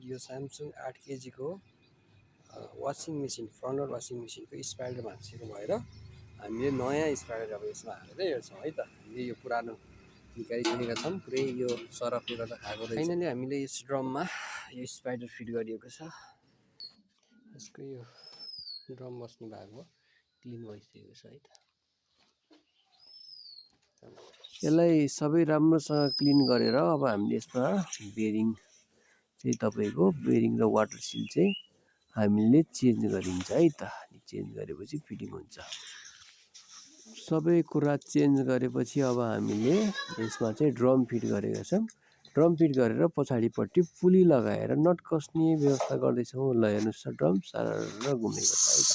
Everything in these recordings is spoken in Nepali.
यो Samsung 8 केजी को washing machine front load washing मेसिनको स्पाइडर भाँचिएको भएर हामीले नयाँ स्पाइडर अब यसमा हालेर हेर्छौँ है त। हामीले यो पुरानो निकालिसकेका छौँ, पुरै यो सरफले गर्दा खाएको रहेछ। फाइनली हामीले यस ड्रममा यो स्पाइडर फिट गरिएको छ। यसको यो ड्रम बस्ने भाग हो, क्लिन भइसकेको छ है त। यसलाई सबै राम्रोसँग क्लिन गरेर अब हामीले यसमा बेरिङ चाहिँ तपाईको बेरिङ र वाटर सिल चाहिँ हामीले चेन्ज गरिन्छ है त। चेन्ज गरेपछि फिटिङ हुन्छ। सबै कुरा चेन्ज गरेपछि अब हामीले यसमा चाहिँ ड्रम फिट गरेका छौँ। ड्रम फिट गरेर पछाडिपट्टि पुली लगाएर नट कस्ने व्यवस्था गर्दैछौँ। ल हेर्नुहोस् त, ड्रम सारा घुमेको छ है त।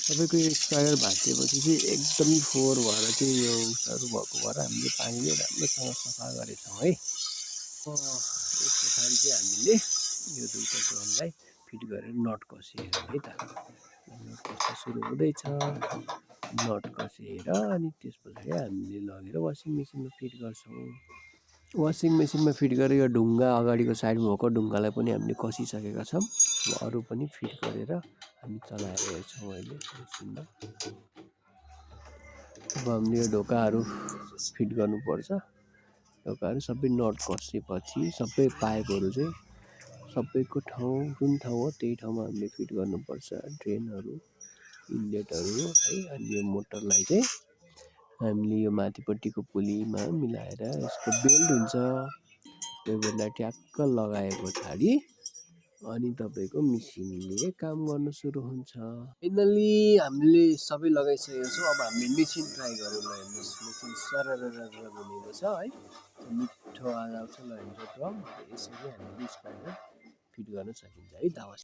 तपाईँको यो स्पाइडर भाँचिएपछि चाहिँ एकदमै फोहोर भएर चाहिँ यो उसहरू भएको भएर हामीले पानीले राम्रोसँग सफा गरेछौँ है। यस पछाडि चाहिँ हामीले यो दुईटा ड्रमलाई फिट गरेर नट कसेर है त। नट कस्न सुरु हुँदैछ। नट कसेर अनि त्यस पछाडि हामीले लगेर वासिङ मेसिनमा फिट गर्छौँ। वासिङ मेसिनमा फिट गरेर यो ढुङ्गा अगाडिको साइडमा भएको ढुङ्गालाई पनि हामीले कसिसकेका छौँ। अरू पनि फिट गरेर हामी चलाएर हेर्छौँ अहिले मेसिनमा। अब हामीले यो ढोकाहरू फिट गर्नुपर्छ। ढोकाहरू सबै नट कसेपछि सबै पाइपहरू चाहिँ सबैको ठाउँ जुन ठाउँ हो त्यही ठाउँमा हामीले फिट गर्नुपर्छ। ड्रेनहरू, इनलेटहरू है। अनि यो मोटरलाई चाहिँ हामीले यो माथिपट्टिको पुलीमा मिलाएर यसको बेल्ट हुन्छ, त्यो बेल्टलाई ट्याक्क लगाए पछाडि अनि तपाईँको मेसिनले काम गर्न सुरु हुन्छ। फाइनली हामीले सबै लगाइसकेका छौँ। अब हामीले मेसिन ट्राई गरौँ। ल हेर्नुहोस्, मेसिन सरर घुमेको छ है। मिठो आवाज आउँछ। ल हेर्नुहोस् ड्रम। यसरी हामीले स्पाइडर फिट गर्न सकिन्छ है त।